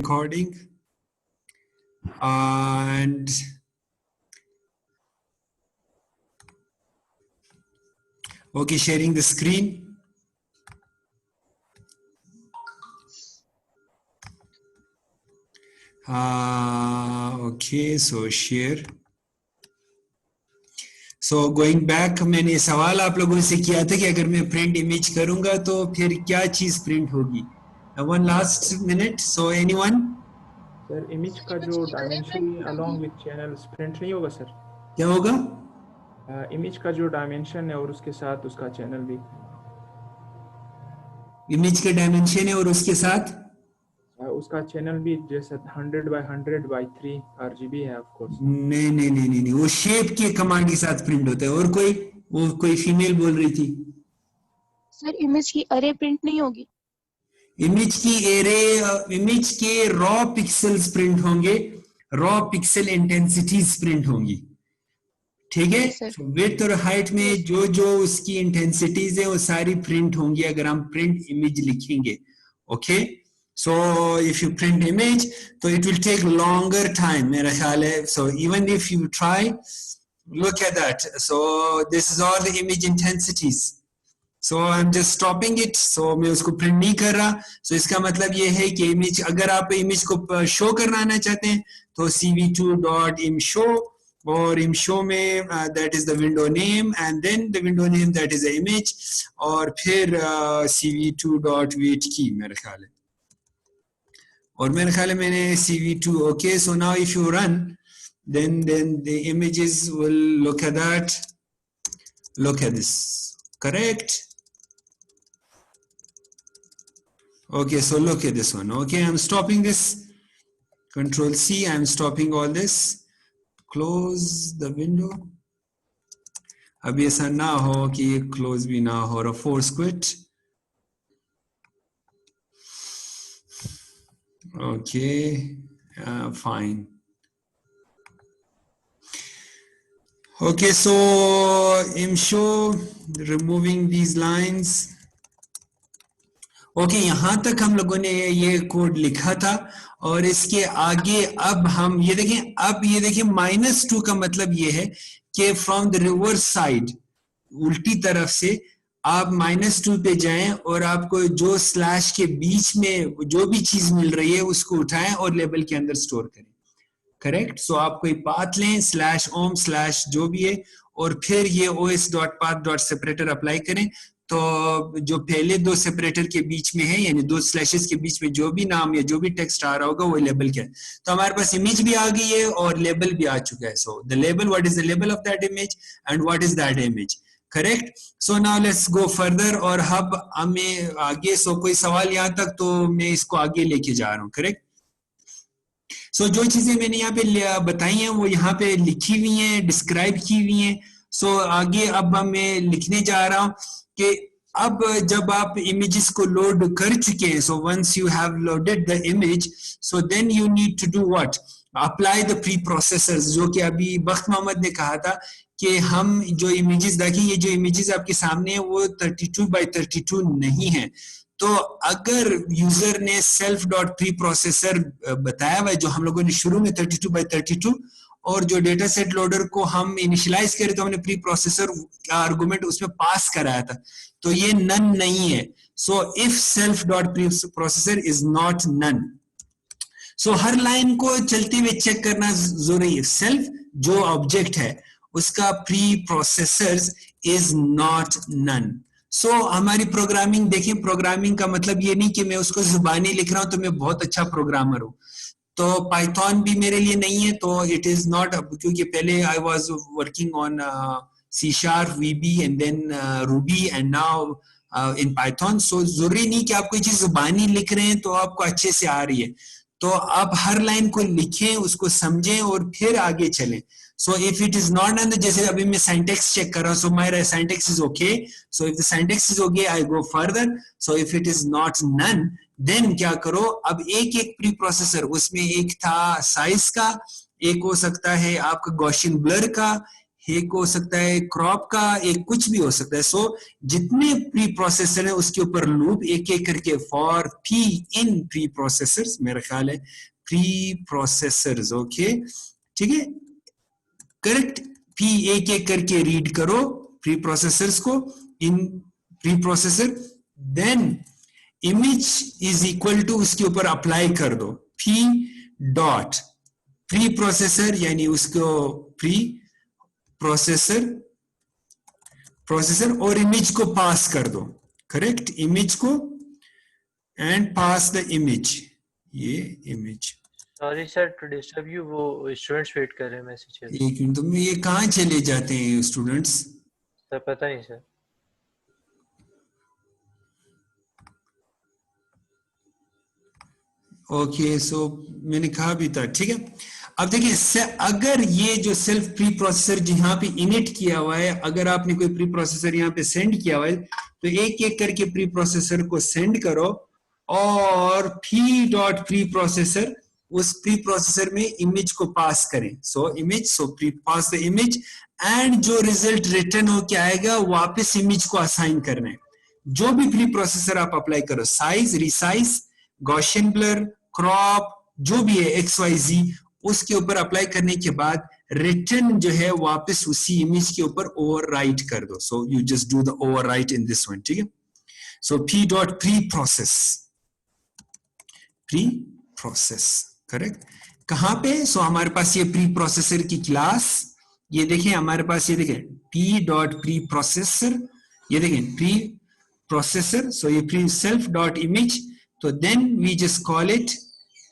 recording and okay, sharing the screen. Okay, so share. So going back, मैंने सवाल आप लोगों से किया था कि अगर मैं प्रिंट इमेज करूंगा तो फिर क्या चीज प्रिंट होगी. One last minute. So anyone? Sir image का जो dimension along with channel print नहीं होगा सर? क्या होगा? इमेज का जो डायमेंशन है और उसके साथ उसका चैनल भी. इमेज के डायमेंशन है और उसके साथ उसका चैनल भी जैसे 100 by 100 by 3 RGB है ऑफ कोर्स. नहीं, वो शेप के कमांड के साथ प्रिंट होता है. और कोई फीमेल बोल रही थी. सर इमेज की अरे प्रिंट नहीं होगी. इमेज की एरे, इमेज के रॉ पिक्सल्स प्रिंट होंगे, रॉ पिक्सल इंटेंसिटीज प्रिंट होंगी. ठीक है. विड्थ और हाइट में जो उसकी इंटेंसिटीज है वो सारी प्रिंट होंगी अगर हम प्रिंट इमेज लिखेंगे. Okay. So if you print image, so it will take longer time, मेरा ख्याल है. So even if you try, look at that. So this is all the image intensities. So I'm just stopping it. So मैं उसको print नहीं कर रहा. So इसका मतलब ये है कि image, अगर आप image को show करना चाहते हैं तो cv2.imshow और imshow में that is the window name and then the window name that is the image और फिर cv2.wait key मेरा ख्याल है. और मेरे ख्याल है मैंने cv2. okay, so now if you run then the images will look at that, look at this, correct? Okay, so look at this one. Okay, I'm stopping this, control C, I'm stopping all this, close the window. अभी ऐसा ना हो कि ये close भी ना हो और force quit. Okay, fine. Okay, so imshow, removing these lines. Okay, यहाँ तक हम लोगों ने ये कोड लिखा था और इसके आगे अब हम ये देखें. अब ये देखें -2 का मतलब ये है कि फ्रॉम द रिवर्स साइड, उल्टी तरफ से आप -2 पे जाएं और आपको जो स्लैश के बीच में जो भी चीज मिल रही है उसको उठाएं और लेबल के अंदर स्टोर करें. करेक्ट. सो आप कोई पाथ लें /om/ जो भी है और फिर ये os.path.separator अप्लाई करें. तो जो पहले दो सेपरेटर के बीच में है यानी दो स्लैशेस के बीच में जो भी नाम या जो भी टेक्स्ट आ रहा होगा वो लेबल क्या है. तो हमारे पास इमेज भी आ गई है और लेबल भी आ चुका है. So the label, what is the label of that image and what is that image. Correct. So now let's go further और अब हमें आगे. सो कोई सवाल यहाँ तक तो मैं इसको आगे लेके जा रहा हूँ. करेक्ट. सो जो चीजें मैंने यहाँ पे बताई हैं वो यहाँ पे लिखी हुई हैं, डिस्क्राइब की हुई हैं. सो आगे अब मैं लिखने जा रहा हूँ कि अब जब आप इमेजेस को लोड कर चुके हैं, so once you have loaded the image, so then you need to do what, apply the preprocessors. जो कि अभी बख्त मोहम्मद ने कहा था कि हम जो इमेजेस देखिए, ये जो इमेजेस आपके सामने है वो 32 by 32 नहीं है. तो अगर यूजर ने self.preprocessor बताया हुआ है जो हम लोगों ने शुरू में 32 by 32 और जो डेटा सेट लोडर को हम इनिशियलाइज करे तो हमने प्री प्रोसेसर का आर्गुमेंट उसमें पास कराया था, तो ये नन नहीं है. So if self.preprocessor is not none. So हर लाइन को चलते हुए चेक करना जरूरी है. सेल्फ जो ऑब्जेक्ट है उसका preprocessor is not none. So हमारी प्रोग्रामिंग देखें, प्रोग्रामिंग का मतलब ये नहीं कि मैं उसको जुबानी लिख रहा हूं तो मैं बहुत अच्छा प्रोग्रामर हूं. तो पाइथन भी मेरे लिए नहीं है, तो इट इज नॉट, क्योंकि पहले I was working on C#, VB and then Ruby and now in Python. So जरूरी नहीं कि आप कोई चीज जुबानी लिख रहे हैं तो आपको अच्छे से आ रही है. तो आप हर लाइन को लिखें, उसको समझें और फिर आगे चलें. So if it is not none, जैसे अभी मैं syntax check कर रहा हूँ, so my syntax is okay. So if the syntax is okay, I go further. So if it is not none, then क्या करो, अब एक प्री प्रोसेसर, उसमें एक था साइज का, एक हो सकता है आपका गॉसियन ब्लर का, एक हो सकता है क्रॉप का, एक कुछ भी हो सकता है। सो जितने प्री प्रोसेसर है उसके ऊपर लूप एक एक करके for P in pre processors, मेरा ख्याल है प्री प्रोसेसर्स, ओके ठीक है करेक्ट। पी एक एक करके रीड करो प्री प्रोसेसर्स को in preprocessor, then image is equal to उसके ऊपर अप्लाई कर दो पी डॉट प्री प्रोसेसर, यानी उसको प्री प्रोसेसर और इमेज को पास कर दो, करेक्ट इमेज को एंड पास द इमेज, ये image. Sorry sir to disturb you, वो स्टूडेंट्स वेट कर रहे हैं मैसेज। एक मिनट, तुम ये कहाँ चले जाते हैं स्टूडेंट्स? सर पता नहीं सर। ओके सो मैंने कहा भी था, ठीक है। अब देखिए अगर ये जो सेल्फ प्री प्रोसेसर जहां पे इनिट किया हुआ है, अगर आपने कोई प्री प्रोसेसर यहाँ पे सेंड किया हुआ है तो एक एक करके प्री प्रोसेसर को सेंड करो और पी डॉट प्री प्रोसेसर उस प्री प्रोसेसर में इमेज को पास करें। So image, so pre pass the image and जो रिजल्ट रिटर्न होके आएगा वापस इमेज को असाइन करना है। जो भी प्री प्रोसेसर आप अप्लाई करो, size, resize, Gaussian blur, crop, जो भी है XYZ, उसके ऊपर अप्लाई करने के बाद रिटर्न जो है वापस उसी इमेज के ऊपर ओवरराइट कर दो। So you just do the overwrite in this one, ठीक है। So P dot preprocess, correct. कहां पे? सो हमारे पास ये प्री प्रोसेसर की क्लास, ये देखें हमारे पास, ये देखें पी डॉट प्री प्रोसेसर, ये देखें प्री प्रोसेसर, सो ये प्री सेल्फ डॉट इमेज, तो then we just call it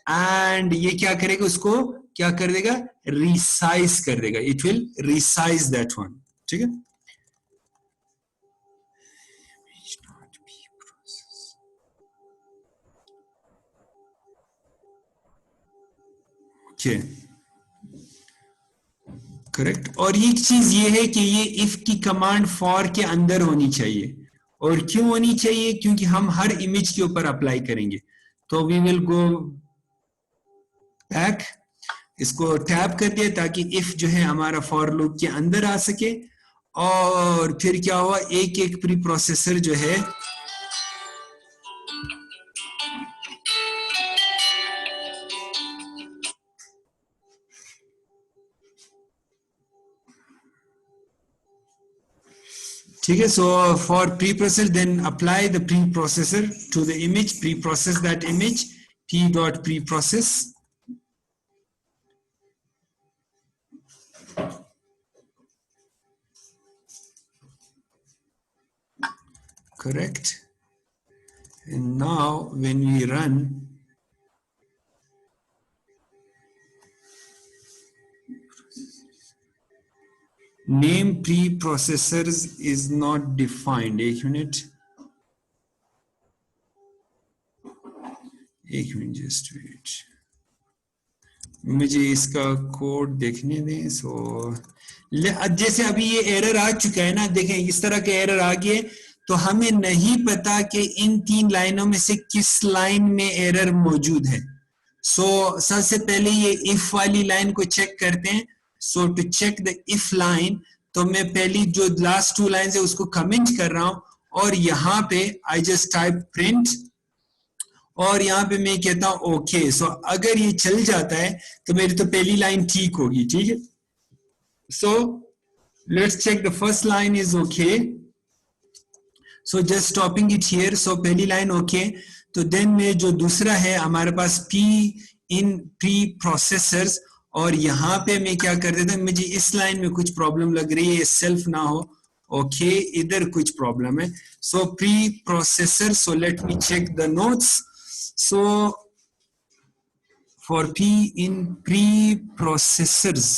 and ये क्या करेगा, उसको क्या कर देगा, रिसाइज कर देगा, it will resize that one, ठीक है। करेक्ट। और एक चीज ये है कि ये इफ की कमांड फॉर के अंदर होनी चाहिए, और क्यों होनी चाहिए, क्योंकि हम हर इमेज के ऊपर अप्लाई करेंगे। तो वी विल गो बैक, इसको टैप कर दिया ताकि इफ जो है हमारा फॉर लूप के अंदर आ सके। और फिर क्या हुआ, एक एक प्री प्रोसेसर जो है ठीक है। So for preprocessor then apply the preprocessor to the image, preprocess that image, p dot preprocess, correct. And now when we run, name preprocessors is not defined. एक minute just wait, मुझे इसका code देखने दें। सो जैसे अभी ये error आ चुका है ना, देखें इस तरह का एरर आ गया, तो हमें नहीं पता कि इन 3 लाइनों में से किस लाइन में एरर मौजूद है। सो सबसे पहले ये इफ वाली लाइन को चेक करते हैं। So to check the if line, तो मैं पहली जो लास्ट 2 लाइन है उसको कमेंट कर रहा हूं, और यहाँ पे आई जस्ट टाइप प्रिंट, और यहाँ पे मैं कहता हूं ओके। सो अगर ये चल जाता है तो मेरी तो पहली लाइन ठीक होगी, ठीक है। So let's check the first line is okay, so just stopping it here. So पहली लाइन ओके, तो देन में जो दूसरा है हमारे पास पी इन प्री प्रोसेसर्स, और यहाँ पे मैं क्या कर देता हूँ, मुझे इस लाइन में कुछ प्रॉब्लम लग रही है, सेल्फ ना हो, ओके इधर कुछ प्रॉब्लम है। So preprocessor, so let me check the notes. So for P in preprocessors,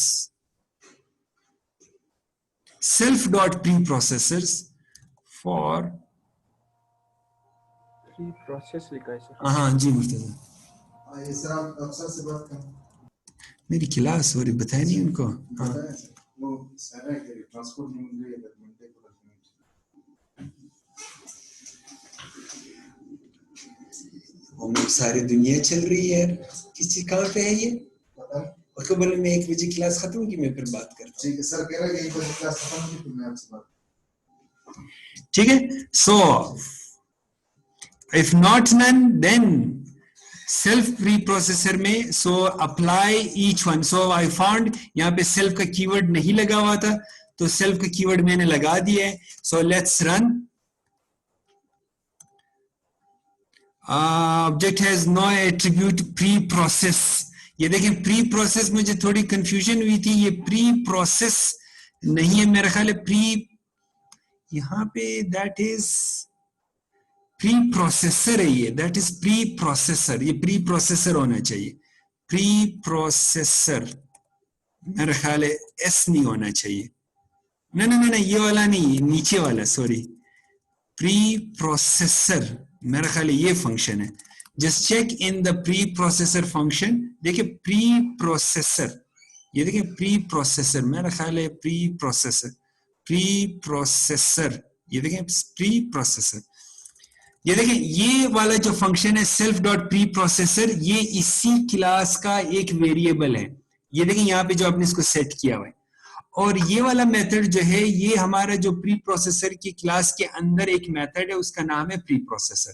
self dot preprocessors for preprocess लिखा है सर। हाँ जी मुर्तजा, अफसर से बात कर, मेरी क्लास हो रही, बताया नहीं उनको। हाँ वो सारा ट्रांसपोर्ट नहीं मिल रही है, सारी दुनिया चल रही है यार, किसी कहाँ पे है ये? पता है उसको बोले मैं 1 बजे क्लास खत्म की मैं फिर बात करता हूँ। ठीक है सर, कह रहा है कि 1 बजे क्लास खत्म की फिर मैं आपसे बात। ठीक है, so if not none then self preprocessor में so apply each one. so I found यहाँ पे self का कीवर्ड नहीं लगा हुआ था तो self का कीवर्ड मैंने लगा दिया है. so let's run. Object has no attribute pre-process. ये देखें pre-process मुझे थोड़ी confusion हुई थी, ये pre-process नहीं है मेरा ख्याल है pre यहाँ पे that is pre-processor है ये, that is pre-processor, ये pre-processor होना चाहिए, pre-processor मेरा ख्याल है S नहीं होना चाहिए, नहीं ये वाला नहीं, नीचे वाला सॉरी, pre-processor मेरा ख्याल है ये फंक्शन है. Just check in the preprocessor function. देखिए प्री प्रोसेसर, ये देखिए प्री प्रोसेसर मेरा ख्याल है प्री प्रोसेसर, ये देखिए प्री प्रोसेसर. ये देखिए ये वाला जो फंक्शन है सेल्फ डॉट प्री प्रोसेसर, ये इसी क्लास का एक वेरिएबल है. ये देखिए यहाँ पे जो आपने इसको सेट किया हुआ है, और ये वाला मेथड जो है ये हमारा जो प्री प्रोसेसर की क्लास के अंदर एक मेथड है, उसका नाम है preprocessor.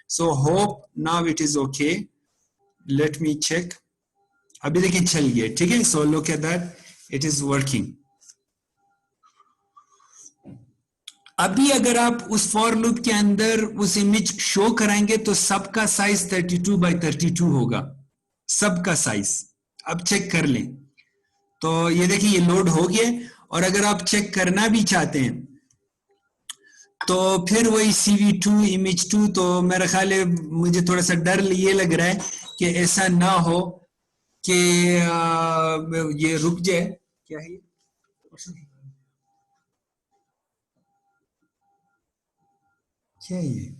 So hope now it is okay, let me check. अभी देखिए चल गया, ठीक है. So look at that, it is working. अभी अगर आप उस फॉर लूप के अंदर उस इमेज शो कराएंगे तो सबका साइज 32 by 32 होगा, सबका साइज. अब चेक कर लें तो ये देखिए ये लोड हो गया. और अगर आप चेक करना भी चाहते हैं तो फिर वही CV2 इमेज 2, तो मेरा ख्याल है मुझे थोड़ा सा डर ये लग रहा है कि ऐसा ना हो कि ये रुक जाए. क्या है ये? क्या है ये?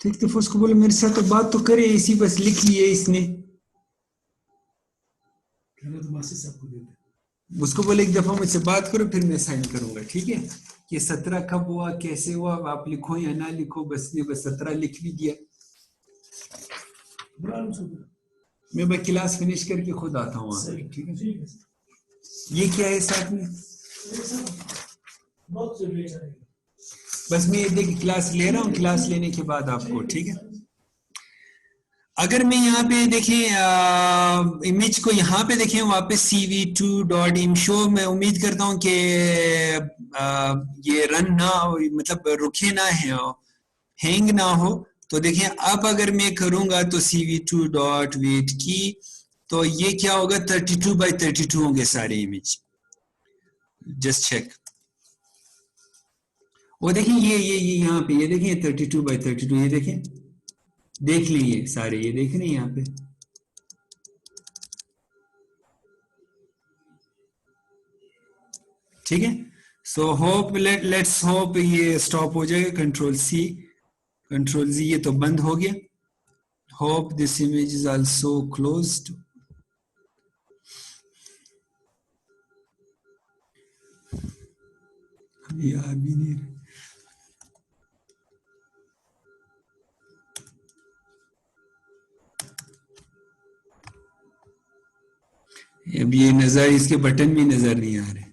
ठीक तो उसको बोले मेरे साथ तो बात तो करे, इसी बस लिख लिए इसने. उसको बोले एक दफा मुझसे बात करो फिर मैं साइन करूंगा, ठीक है. कि 17 कब हुआ, कैसे हुआ, आप लिखो या ना लिखो, बस ने बस 17 लिख भी दिया. मैं भाई क्लास फिनिश करके खुद आता हूँ, ठीक है. ये क्या है साथ में, बस मैं देखिए क्लास ले रहा हूँ, क्लास लेने के बाद आपको, ठीक है. अगर मैं यहाँ पे देखें इमेज को, यहाँ पे देखें वापस CV2.imshow, मैं उम्मीद करता हूँ कि ये रन ना हो, मतलब रुके ना है, हैंग ना हो. तो देखें अब अगर मैं करूंगा तो CV2.wait की, तो ये क्या होगा, 32 by 32 होंगे सारे इमेज. Just check. वो देखें ये यहाँ पे ये देखें 32 by 32, ये देखें, देख लीजिए सारे, ये देख रहे हैं यहाँ पे. ठीक है. सो होप लेट्स होप ये स्टॉप हो जाएगा. कंट्रोल Z, ये तो बंद हो गया. Hope this image is also closed. अभी आ भी नहीं, अब ये नजर, इसके बटन भी नजर नहीं आ रहे.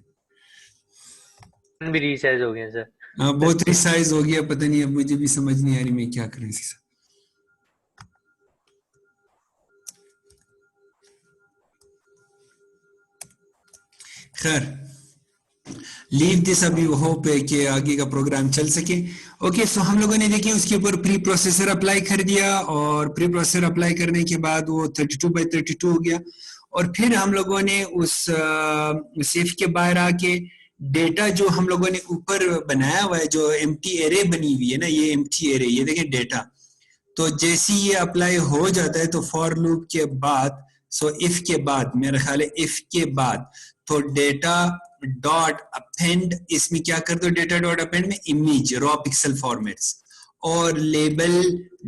भी रीसाइज हो गया सर. हाँ बहुत रिसाइज हो गया, पता नहीं अब मुझे भी समझ नहीं आ रही मैं क्या करूं इसके साथ. खैर लीव दिस, अभी होप है कि आगे का प्रोग्राम चल सके. ओके सो हम लोगों ने देखिए उसके ऊपर प्री प्रोसेसर अप्लाई कर दिया, और प्री प्रोसेसर अप्लाई करने के बाद वो 32 by 32 हो गया. और फिर हम लोगों ने उस सेफ के बाहर आके डेटा जो हम लोगों ने ऊपर बनाया हुआ है, जो एम्प्टी एरे बनी हुई है ना, ये एम्प्टी एरे, ये देखें डेटा. तो जैसे ये अप्लाई हो जाता है तो फॉर लूप के बाद, सो इफ के बाद, मेरा ख्याल है इफ के बाद, तो डेटा डॉट अपेंड, इसमें क्या कर दो, डेटा डॉट अपेंड में इमेज रॉ पिक्सल फॉर्मेट्स, और लेबल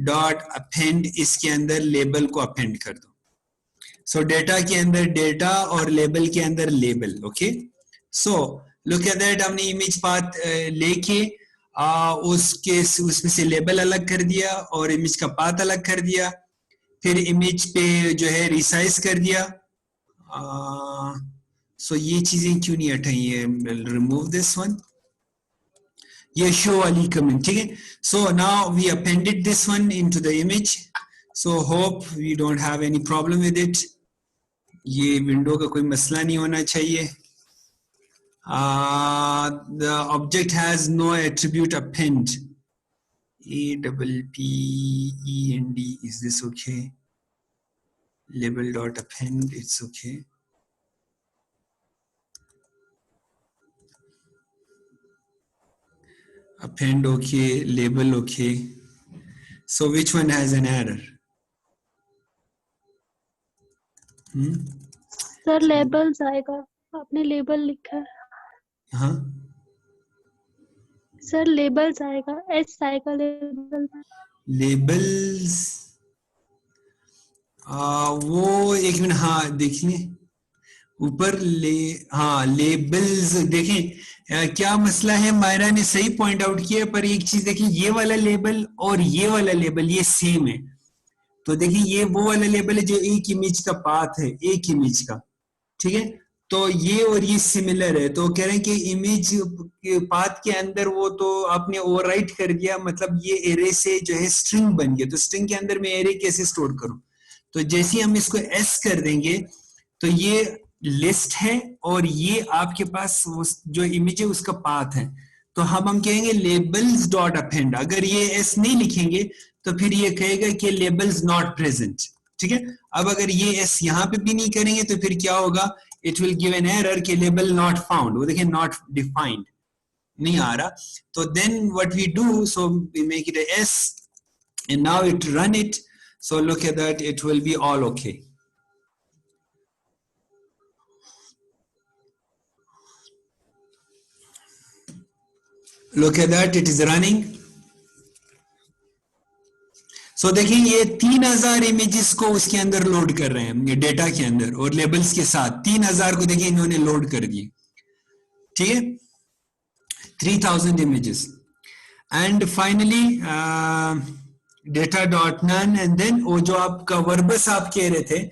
डॉट अपेंड, इसके अंदर लेबल को अपेंड कर दो. सो डेटा के अंदर डेटा और लेबल के अंदर label. Okay so look at that, हमने इमेज पाथ लेके उसमें से लेबल अलग कर दिया और इमेज का पाथ अलग कर दिया, फिर इमेज पे जो है रिसाइज कर दिया। सो ये चीजें क्यों नहीं हटाई है? रिमूव दिस वन, ये शो वाली कमेंट, ठीक है। So now we appended this one into the image, so hope we don't have any problem with it. ये विंडो का कोई मसला नहीं होना चाहिए। The object has no attribute append. APPEND, is this okay? Label dot append, it's okay. Append okay, label okay. So which one has an error? Sir labels आएगा, आपने label लिखा है। हाँ सर लेबल्स आएगा, एस आएगा label में। Labels, वो एक मिनट, हाँ देखिए ऊपर हाँ लेबल्स देखें। क्या मसला है, मायरा ने सही पॉइंट आउट किया, पर एक चीज देखिए, ये वाला लेबल और ये वाला लेबल ये सेम है। तो देखिए ये वो वाला लेबल है जो एक इमेज का पाथ है, एक इमेज का, ठीक है। तो ये और ये सिमिलर है, तो कह रहे हैं कि इमेज के पाथ के अंदर वो तो आपने ओवरराइट कर दिया, मतलब ये एरे से जो है स्ट्रिंग बन गया। तो स्ट्रिंग के अंदर मैं एरे कैसे स्टोर करूं? तो जैसे हम इसको एस कर देंगे तो ये लिस्ट है और ये आपके पास जो इमेज है उसका पाथ है। तो हम कहेंगे लेबल्स डॉट अपेंड। अगर ये एस नहीं लिखेंगे तो फिर ये कहेगा कि लेबल्स नॉट प्रेजेंट, ठीक है। अब अगर ये एस यहाँ पे भी नहीं करेंगे तो फिर क्या होगा, it will give an error कि लेबल नॉट फाउंड, वो देखिए नॉट डिफाइंड नहीं आ रहा। तो then what we do, so we make it as and now it run it, so look at that, it will be all okay. Look at that, it is running. So देखिए ये 3000 images को उसके अंदर load कर रहे हैं data के अंदर, और लेबल्स के साथ 3000 को देखिए इन्होंने लोड कर दिए, ठीक है, 3000 images. And finally data dot none, and then वो जो आपका वर्बस आप कह रहे थे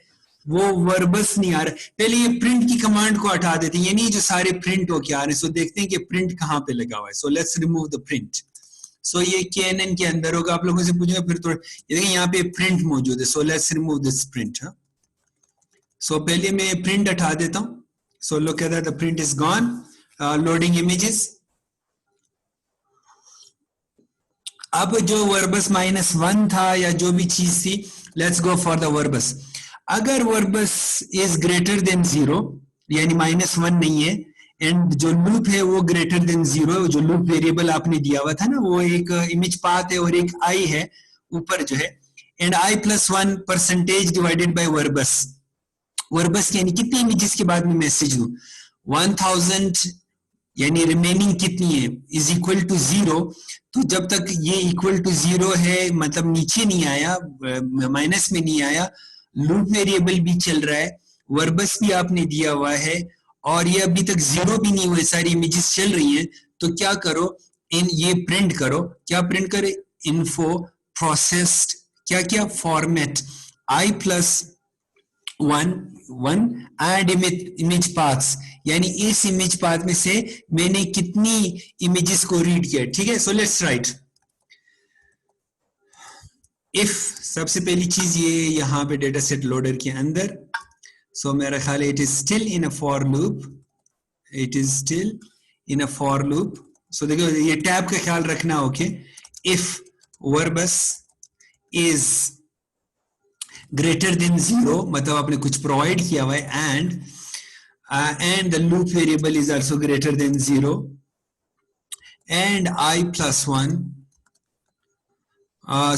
वो वर्बस नहीं आ रहा। पहले ये प्रिंट की कमांड को हटा देते हैं, यानी जो सारे प्रिंट होके आ रहे हैं। सो देखते हैं कि प्रिंट कहाँ पे लगा हुआ है। So let's remove the print. So ये KNN के अंदर होगा, आप लोगों से पूछेंगे फिर थोड़ा, ये देखिए यहाँ पे प्रिंट मौजूद है। So let's remove this print. So पहले मैं प्रिंट हटा देता हूँ। So look at that, the print is gone, loading images. अब जो वर्बस -1 था या जो भी चीज थी, let's go for the verbose. अगर वर्बस इज ग्रेटर देन 0, यानी -1 नहीं है, एंड जो लूप है वो ग्रेटर देन 0, जो लूप वेरिएबल आपने दिया हुआ था ना, वो एक इमेज पाथ है और एक आई है ऊपर जो है, and i+1 percentage divided by verbose. Verbose यानी कितनी इमेजेस के बाद में मैसेज दूं, 1000, यानी रिमेनिंग कितनी है, इज इक्वल टू 0। तो जब तक ये इक्वल टू 0 है, मतलब नीचे नहीं आया, माइनस में नहीं आया, लूप वेरिएबल भी चल रहा है, वर्बस भी आपने दिया हुआ है, और ये अभी तक 0 भी नहीं हुए, सारी इमेजेस चल रही हैं। तो क्या करो, ये प्रिंट करो। क्या प्रिंट करे, इन्फो प्रोसेस्ड क्या क्या format i+1 add image paths, यानी इस इमेज पाथ में से मैंने कितनी इमेजेस को रीड किया, ठीक है। सो लेट्स राइट इफ, सबसे पहली चीज ये यहाँ पे डेटा सेट लोडर के अंदर। सो मेरा ख्याल है it is still in a for loop, it is still in a for loop. So देखो ये टैब का ख्याल रखना, okay. If verbose is greater than 0, मतलब आपने कुछ प्रोवाइड किया हुआ है, and the loop variable is also greater than 0, and i+1,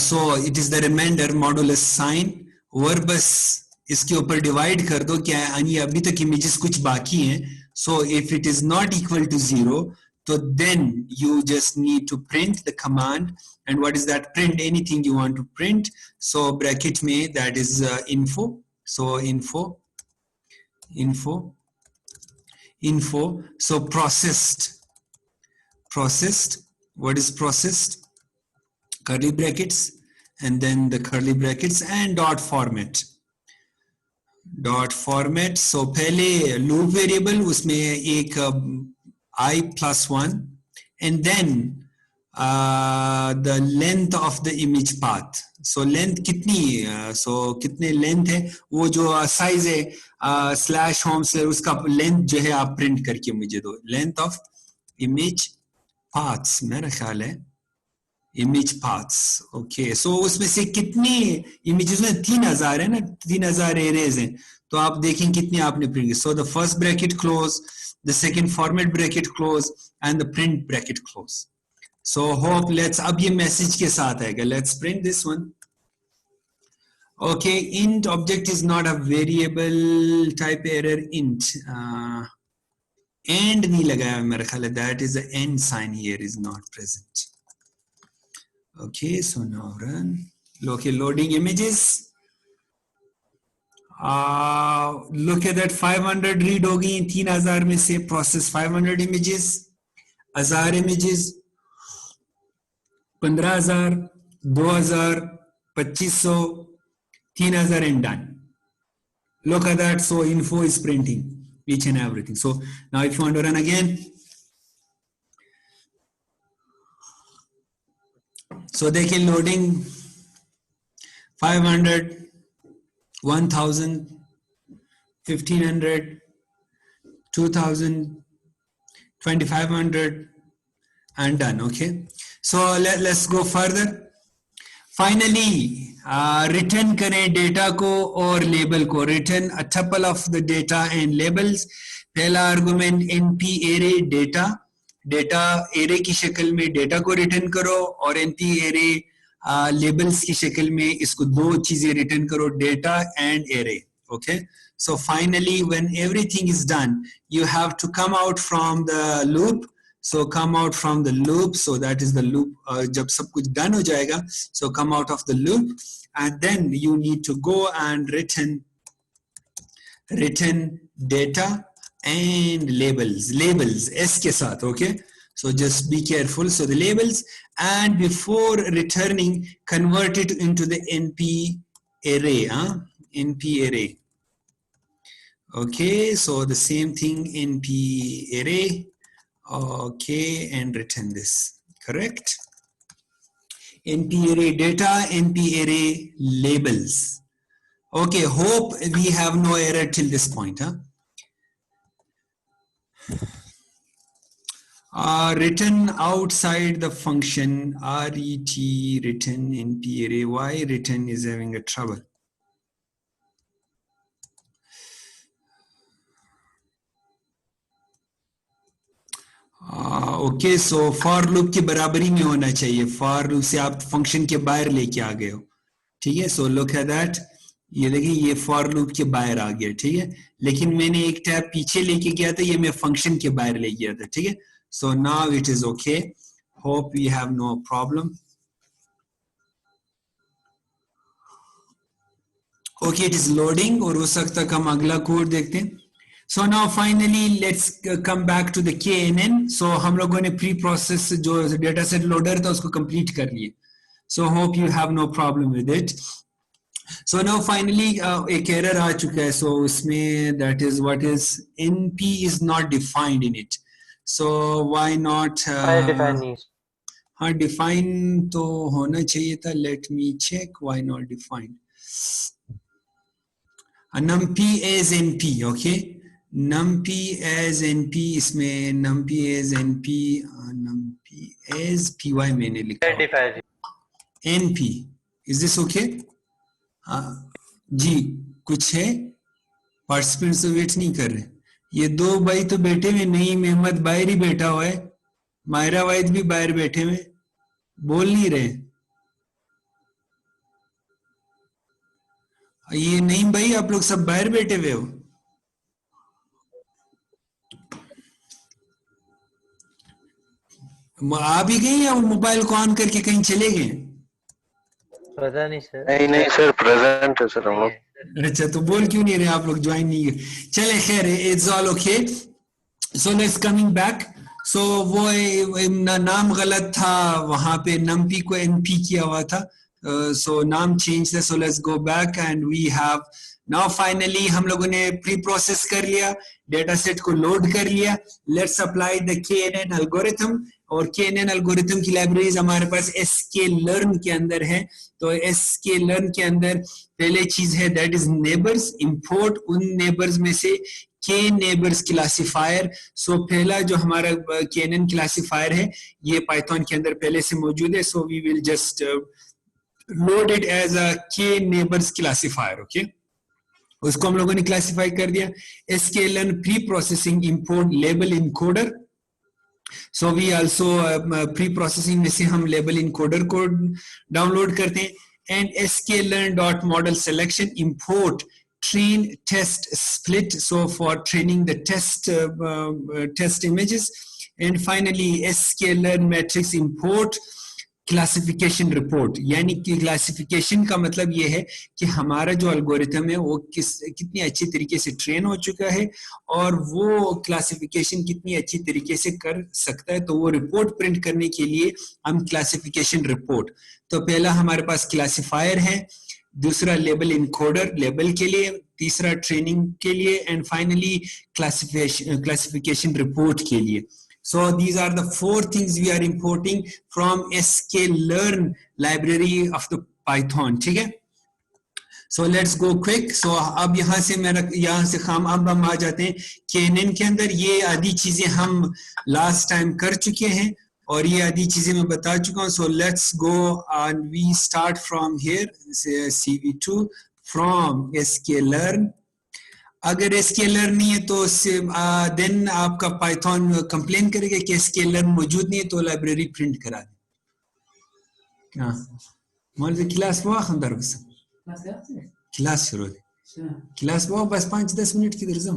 so it is the remainder modulus sign, verbose इसके ऊपर डिवाइड कर दो, क्या यानी अभी तक इमेजेस कुछ बाकी हैं। so if it is not equal to 0, so then you just need to print the command, and what is that print, anything you want to print, so bracket में that is info, so info, so processed, what is processed, curly brackets, and then the curly brackets and dot format. So पहले loop variable उसमें एक I plus 1 and then the length of the image path. So length कितनी so कितने length है वो जो size है slash home से उसका length जो है आप print करके मुझे दो. Length of image paths मेरा ख्याल है image paths. Okay, so उसमें से कितनी images में 3000 है ना, 3000 arrays हैं, तो आप देखें कितनी आपने print की. So the first bracket close, the second format bracket close, and the print bracket close. So hope let's अब ये message के साथ आएगा. Let's print this one. Okay, int object is not a variable, type error int. And नहीं लगाया मेरा ख्याल है, that is the end sign here is not present. Okay, so now run. Okay, loading images. Look at that 500 read होगी 3000 में से, process 500 images, 1000 images, 15,000, 2,000, 2,500, 3,000 and done. Look at that. So info is printing each and everything. So now if you want to run again, so they can loading 500, 1,000, 1,500, 2,000, 2,500 and done. Okay. So let's go further. Finally, return करें data को और label को. Return a tuple of the data and labels. पहला argument np array data. Data array की शक्ल में data को return करो और np array labels की शक्ल में इसको दो चीजें return करो, data and array. Okay. So finally, when everything is done, you have to come out from the loop. So come out from the loop. So that is the loop. जब सब कुछ done हो जाएगा, so come out of the loop, and then you need to go and return data and labels. Labels S के साथ. Okay. So just be careful. So the labels, and before returning, convert it into the NP array. NP array. Okay. So the same thing, NP array. Okay, and return this. Correct. NP array data, NP array labels. Okay, hope we have no error till this point. Written outside the function ret return NP array. Why return is having a trouble? Okay, so for loop की बराबरी में होना चाहिए. For loop से आप function के बाहर लेके आ गए हो. ठीक है. So look at that. ये देखिए ये फॉर लूप के बाहर आ गया. ठीक है. लेकिन मैंने एक टैब पीछे लेके गया था, ये मैं फंक्शन के बाहर ले गया था. ठीक है. So now it is okay. Hope we have no problem. Okay, it is loading और हो सकता है हम अगला कोड देखते हैं. So now finally let's come back to the KNN. So हम लोगों ने pre-process जो data set loader था उसको complete कर लिए. So hope you have no problem with it. So now finally एक error आ चुका है. So उसमें that is what is NP is not defined in it. So why not? हाँ, define तो होना चाहिए था. Let me check. Why not defined? NumP as NP. Okay. NumP as NP, इसमें NumP as NP, NumP as PY मैंने लिखा. NP, is this okay? जी, कुछ है? पार्टिसिपेंट्स तो वेट नहीं कर रहे. ये दो भाई तो बैठे हुए नहीं. मोहम्मद बाहर ही बैठा हुआ है, मायरा वाहिद भी बाहर बैठे हुए, बोल नहीं रहे. ये नहीं भाई, आप लोग सब बाहर बैठे हुए हो. आप ही गए या वो मोबाइल को ऑन करके कहीं चले गए? पता नहीं सर. नहीं सर, प्रेजेंट है सर हम लोग. अच्छा, तो बोल क्यों नहीं रहे आप लोग? ज्वाइन नहीं है. चले, खैर, it's all okay. So let's coming back. So वो नाम गलत था, वहां पे numpy को np किया हुआ था, सो नाम चेंज था. So let's go back and we have now finally हम लोगों ने प्री प्रोसेस कर लिया, डेटा सेट को लोड कर लिया. Let's apply the KNN algorithm, और KNN एल्गोरिथम की लाइब्रेरीज हमारे पास sklearn के अंदर है. तो sklearn के अंदर पहले चीज है दैट इज नेबर्स. इंपोर्ट उन नेबर्स में से kNeighbors क्लासिफायर. सो पहला जो हमारा KNN क्लासिफायर है ये पाइथन के अंदर पहले से मौजूद है. So we will just load it as a kNeighbors classifier. Okay, उसको हम लोगों ने क्लासिफाई कर दिया. sklearn pre processing import label encoder. So we also pre processing में से हम लेबल इनकोडर को डाउनलोड करते हैं. And sklearn dot model selection import train test split, so for training the test images. And finally sklearn matrix import classification report. यानी कि classification का मतलब ये है कि हमारा जो एल्गोरिथम है वो कितनी अच्छी तरीके से ट्रेन हो चुका है और वो क्लासिफिकेशन कितनी अच्छी तरीके से कर सकता है. तो वो रिपोर्ट प्रिंट करने के लिए हम क्लासिफिकेशन रिपोर्ट. तो पहला हमारे पास क्लासिफायर है, दूसरा लेबल इनकोडर लेबल के लिए, तीसरा ट्रेनिंग के लिए, एंड फाइनली क्लासिफिकेशन रिपोर्ट के लिए. So these are the 4 things we are importing from sklearn library of the Python. ठीक है? So let's go quick. So अब यहाँ से अब हम आ जाते हैं KNN के अंदर. ये आधी चीजें हम last time कर चुके हैं और ये आधी चीजें मैं बता चुका हूँ. So let's go and we start from here, CV2 from sklearn. अगर sklearn नहीं है तो देन आपका पाइथन कंप्लेन करेगा कि sklearn मौजूद नहीं है, तो लाइब्रेरी प्रिंट करा दे. हाँ, मौलवी क्लास वो खंदर बस क्लास शुरू है, क्लास वो बस 5-10 मिनट की दर्जम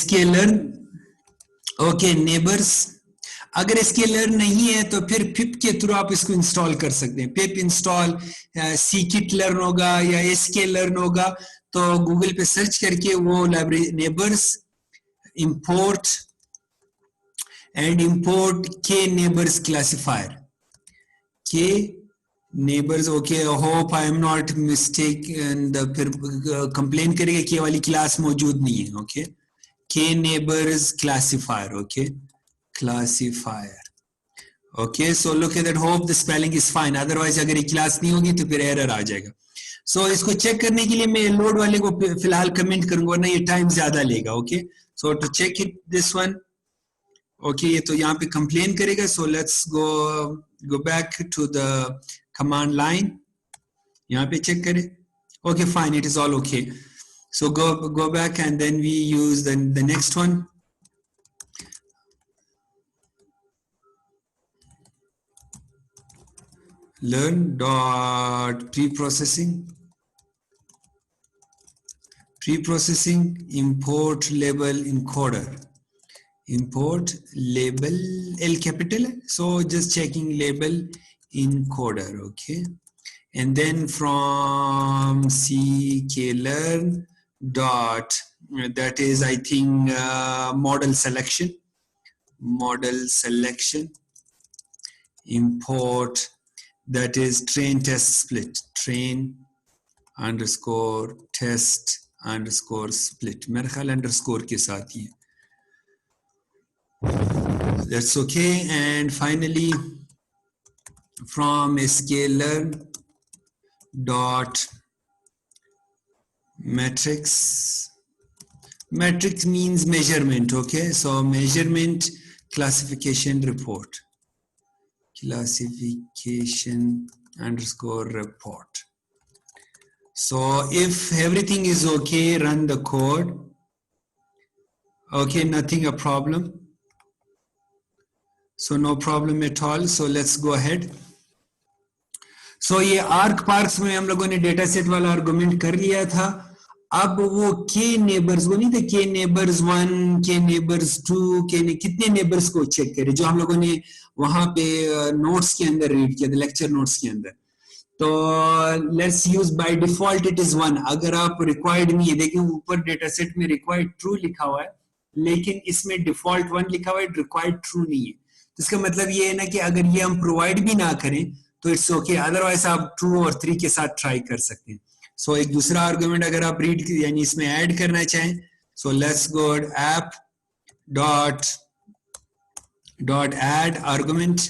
sklearn ओके नेबर्स. अगर sklearn नहीं है तो फिर pip के थ्रू आप इसको इंस्टॉल कर सकते हैं. pip इंस्टॉल scikit-learn होगा या sklearn होगा, तो गूगल पे सर्च करके वो library neighbours import and import kNeighbors classifier. kNeighbors okay, hope I am not mistake. फिर कंप्लेन करेगा कि ये वाली क्लास मौजूद नहीं है. Okay, kNeighbors classifier. Okay, classifier. Okay, so look at that. Hope the spelling is fine. Otherwise अगर ये क्लास नहीं होगी तो फिर एरर आ जाएगा. So इसको चेक करने के लिए मैं लोड वाले को फिलहाल कमेंट करूंगा वरना ये टाइम ज्यादा लेगा. Okay, so to check it this one. Okay, ये तो यहाँ पे कंप्लेन करेगा. So let's go back to the command line. यहाँ पे चेक करें. Okay, fine, it is all okay. So go back and then we use the next one. Learn dot preprocessing import label encoder. Import label L capital, so just checking label encoder. Okay, and then from sklearn dot that is I think model selection import that is train test split, train underscore test underscore split. मेरे ख्याल underscore के साथ ही है. That's okay. And finally from sklearn dot matrix means measurement. Okay, so measurement classification report. Classification underscore report. So if everything is okay, run the code. Okay, nothing a problem. So no problem at all. So let's go ahead. So ये arc parks में हम लोगों ने data set वाला argument कर लिया था. अब वो kNeighbors वो नहीं थे, kNeighbors 1, kNeighbors 2, कितने neighbors को चेक करें जो हम लोगों ने वहां पे नोट्स के अंदर रीड किया था, लेक्चर नोट्स के अंदर. तो let's use by default it is 1। अगर आप रिक्वायर्ड नहीं है, देखिए ऊपर डेटा सेट में रिक्वायर्ड ट्रू लिखा हुआ है, लेकिन इसमें डिफॉल्ट 1 लिखा हुआ है, रिक्वायर्ड ट्रू नहीं है। तो इसका मतलब ये है ना कि अगर ये हम प्रोवाइड भी ना करें तो इट्स ओके, अदरवाइज आप ट्रू और 3 के साथ ट्राई कर सकते हैं। सो एक दूसरा आर्गुमेंट अगर आप रीड यानी इसमें ऐड करना चाहें, so let's go app dot add argument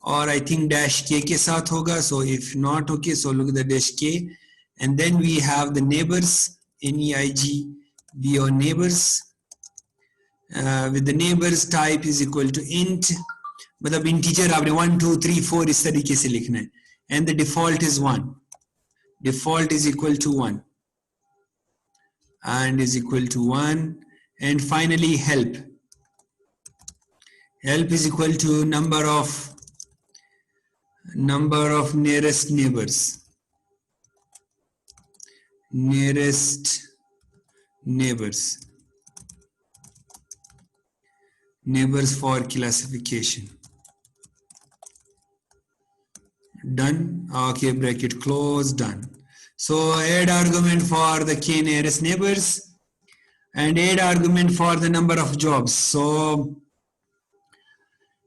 और आई थिंक डैश के साथ होगा। So if not okay, so look the dash के and then we have the neighbours, neig be your neighbors, with the neighbors type is equal to int, मतलब integer आपने 1 2 3 4 इस तरीके से लिखना है, and the default is 1, default is equal to 1 and is equal to 1, and finally help is equal to number of nearest neighbors for classification. Done. Okay, bracket close, done. So add argument for the k nearest neighbors and add argument for the number of jobs.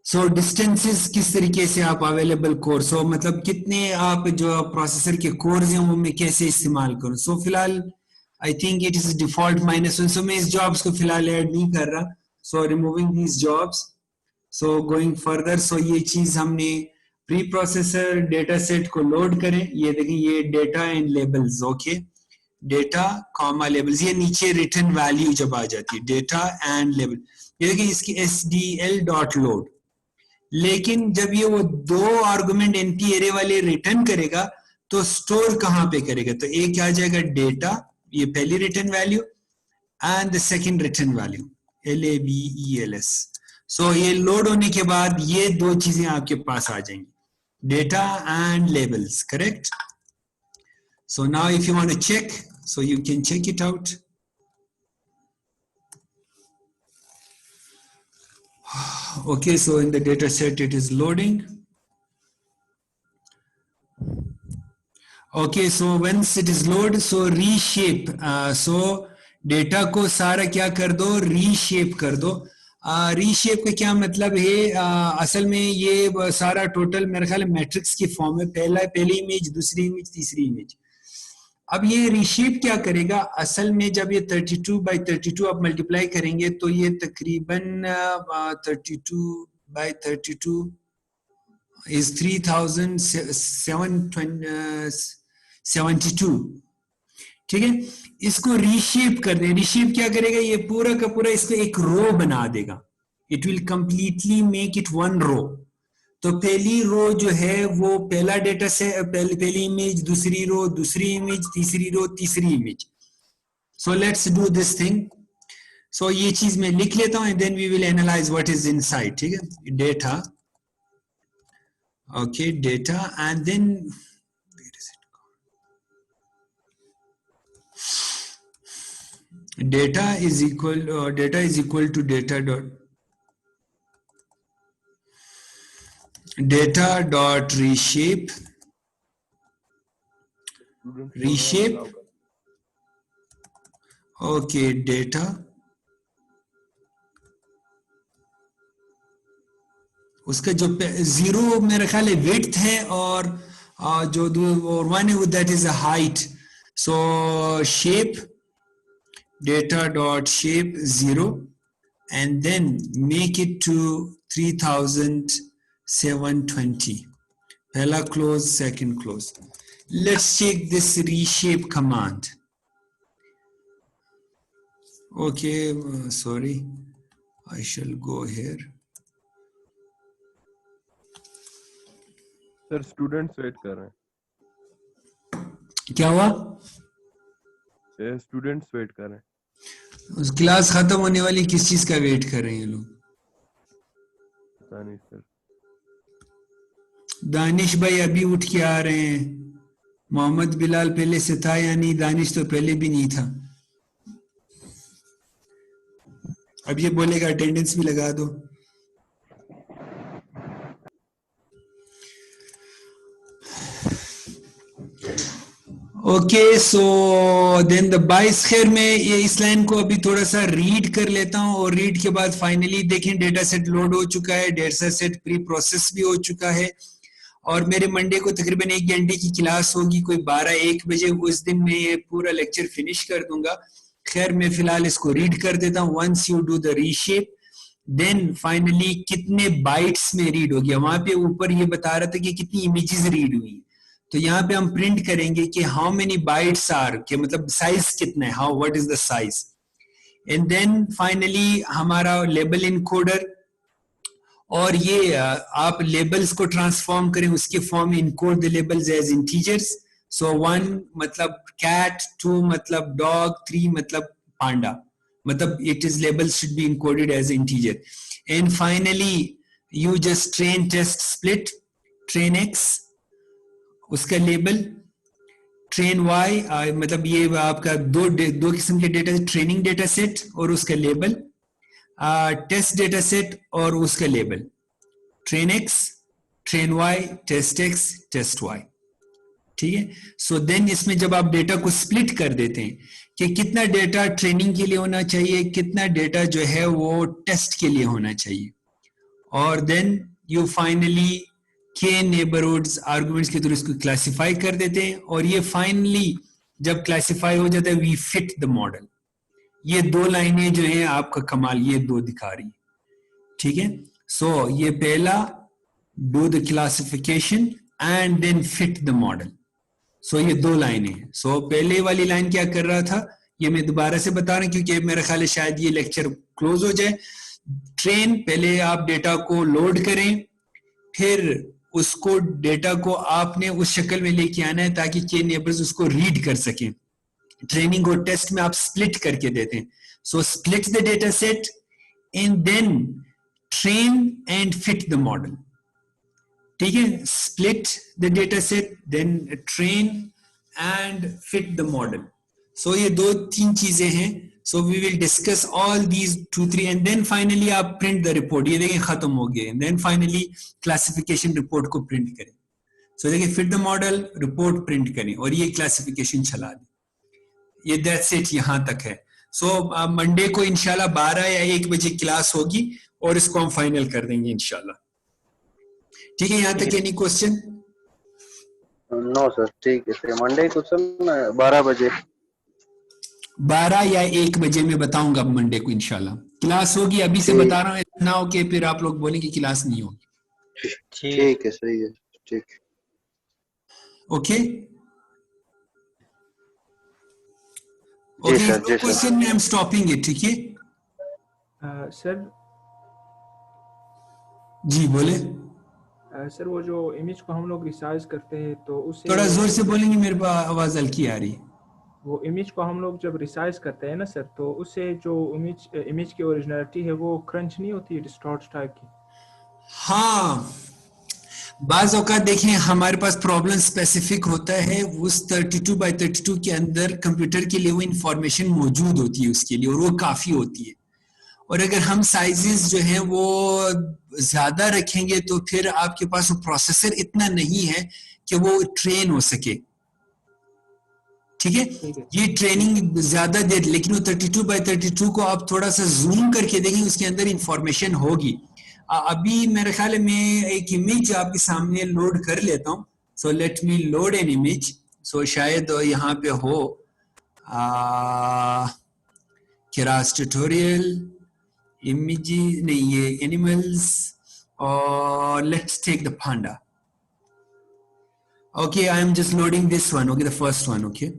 So distances किस तरीके से आप available core, सो मतलब कितने आप जो processor के course हैं वो मैं कैसे इस्तेमाल करूं। सो फिलहाल I think it is default -1, so मैं इस जॉब्स को फिलहाल ऐड नहीं कर रहा। So removing these jobs, so going further, so ये चीज हमने प्री प्रोसेसर डेटा सेट को लोड करें। ये देखें, ये data and labels, okay, data comma labels, ये नीचे रिटर्न वैल्यू जब आ जाती है डेटा एंड लेबल, ये देखिए इसकी sdl.load। लेकिन जब ये वो 2 आर्गुमेंट एनपी एरे वाले रिटर्न करेगा तो स्टोर कहां पे करेगा, तो एक आ जाएगा डेटा, ये पहली return value, and the second return value labels। सो ये लोड होने के बाद ये 2 चीजें आपके पास आ जाएंगी, data and labels, correct. So now if you want to check, so you can check it out. Okay, so in the data set it is loading. Okay, so once it is load, so reshape, so data को सारा क्या कर दो, reshape कर दो। reshape का क्या मतलब है, असल में ये सारा टोटल मेरे ख्याल मैट्रिक्स की फॉर्म है, पहली इमेज, दूसरी इमेज, तीसरी इमेज। अब ये रिशेप क्या करेगा, असल में जब ये 32 by 32 आप मल्टीप्लाई करेंगे तो ये तकरीबन 32 by 32 is 3772, ठीक है। इसको रिशेप कर दें, रिशेप क्या करेगा, ये पूरा का पूरा इसको एक रो बना देगा, it will completely make it 1 रो। तो पहली रो जो है वो पहला डेटा से पहली इमेज, दूसरी रो, दूसरी इमेज, तीसरी रो, तीसरी image. So let's do this thing. So ये चीज मैं लिख लेता हूं and then we will analyse what is inside, ठीक है। Data, okay, data and then data is equal to data dot reshape, okay, data, उसका जो 0 मेरा ख्याल है width है और जो 1 है that is a height। so shape, data dot shape 0 and then make it to 3720, pehla close, second close। let's check this reshape command। okay, sorry, I shall go here। Sir students wait कर रहे हैं। क्या हुआ? Students wait कर रहे हैं। उस class खत्म होने वाली, किस चीज का वेट कर रहे हैं लोग? पता नहीं सर। दानिश भाई अभी उठ के आ रहे हैं, मोहम्मद बिलाल पहले से था या नहीं? दानिश तो पहले भी नहीं था। अब ये बोलेगा अटेंडेंस भी लगा दो। ओके सो देन द बाइस, खैर मैं ये इस लाइन को अभी थोड़ा सा रीड कर लेता हूँ और रीड के बाद फाइनली देखें डेटा सेट लोड हो चुका है, डेटा सेट प्री प्रोसेस भी हो चुका है और मेरे मंडे को तकरीबन 1 घंटे की क्लास होगी, कोई 12-1 बजे। उस दिन मैं ये पूरा लेक्चर फिनिश कर दूंगा। खैर मैं फिलहाल इसको रीड कर देता हूँ। Once you do the reshape then finally कितने बाइट्स में रीड हो गया, वहां पे ऊपर ये बता रहा था कि कितनी इमेजेस रीड हुई, तो यहाँ पे हम प्रिंट करेंगे कि हाउ मेनी बाइट्स आर, के मतलब साइज कितना है, how what is the size. And then finally हमारा लेबल इनकोडर, और ये आप लेबल्स को ट्रांसफॉर्म करें, उसके फॉर्म में encode the labels as integers. So 1 मतलब कैट, 2 मतलब डॉग, 3 मतलब पांडा, मतलब it is labels should be encoded as integer. And finally you just train test split, train x उसका लेबल, ट्रेन y मतलब ये आपका दो किस्म के डेटा, ट्रेनिंग डेटा सेट और उसका लेबल, टेस्ट डेटा सेट और उसका label, train x, train y, test x, test y। ठीक है। सो देन इसमें जब आप डेटा को स्प्लिट कर देते हैं कि कितना डेटा ट्रेनिंग के लिए होना चाहिए, कितना डेटा जो है वो टेस्ट के लिए होना चाहिए, और देन यू फाइनली के नेबरहुड्स आर्गुमेंट्स के थ्रू इसको क्लासिफाई कर देते हैं, और ये फाइनली जब क्लासिफाई हो जाता है वी फिट द मॉडल। ये 2 लाइनें जो हैं आपका कमाल ये 2 दिखा रही है। ठीक है। सो ये पहला, do the classification and then fit the model. So ये 2 लाइनें हैं। सो पहले वाली लाइन क्या कर रहा था, ये मैं दोबारा से बता रहा हूं क्योंकि मेरा ख्याल है शायद ये लेक्चर क्लोज हो जाए। ट्रेन, पहले आप डेटा को लोड करें, फिर उसको डेटा को आपने उस शक्ल में लेके आना है ताकि के नेबर्स उसको रीड कर सकें। ट्रेनिंग और टेस्ट में आप स्प्लिट करके देते हैं। So split the data set and then train and fit the model. ठीक है। Split the data set then train and fit the model. So ये 2-3 चीजें हैं। So we will discuss all these 2-3 and then finally आप print the report. ये देखिए खत्म हो गया। देन फाइनली क्लासिफिकेशन रिपोर्ट को प्रिंट करें। सो देखिए fit the model, report print करें और ये क्लासिफिकेशन चला दें। ये दैट्स इट, यहां तक है। सो मंडे को इंशाल्लाह 12 या 1 बजे क्लास होगी और इसको हम फाइनल कर देंगे इंशाल्लाह। ठीक है, यहाँ तक एनी क्वेश्चन? नो सर, ठीक है सर। मंडे को सर 12 बजे, 12 या 1 बजे मैं बताऊंगा मंडे को इंशाल्लाह क्लास होगी। अभी से बता रहा हूँ, ना हो कि फिर आप लोग बोलेंगे क्लास नहीं होगी। ठीक है, सही है, ठीक। ओके ओके, क्वेश्चन में आई एम स्टॉपिंग इट। ठीक है सर। जी बोले। सर वो जो इमेज को हम लोग रिसाइज करते हैं तो उससे थोड़ा जोर से बोलेंगे, मेरे पास आवाज हल्की आ रही है। वो इमेज को हम लोग जब रिसाइज करते हैं ना सर, तो उससे जो इमेज की ओरिजिनलिटी है वो क्रंच नहीं होती, डिस्टॉर्ट टाइप की? हाँ, बाज औकात देखें हमारे पास प्रॉब्लम स्पेसिफिक होता है, उस 32x32 के अंदर कंप्यूटर के लिए वो इंफॉर्मेशन मौजूद होती है उसके लिए, और वो काफी होती है। और अगर हम साइजेस जो हैं वो ज्यादा रखेंगे तो फिर आपके पास वो प्रोसेसर इतना नहीं है कि वो ट्रेन हो सके। ठीक है, ये ट्रेनिंग ज्यादा देर, लेकिन वो 32x32 को आप थोड़ा सा जूम करके देखेंगे, उसके अंदर इंफॉर्मेशन होगी। अभी मेरे ख्याल में एक इमेज आपके सामने लोड कर लेता हूं। So let me load an image. So शायद यहाँ पे हो किरास ट्यूटोरियल इमेज, नहीं ये एनिमल्स, और let's take the panda. Okay, I am just loading this one. Okay, the first one. Okay,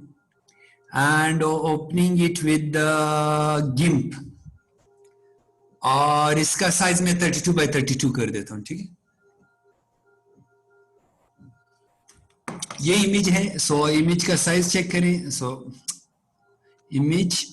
and opening it with the GIMP. और इसका size मैं 32x32 कर देता हूं। ठीक है, ये इमेज है। सो इमेज का साइज चेक करें। So image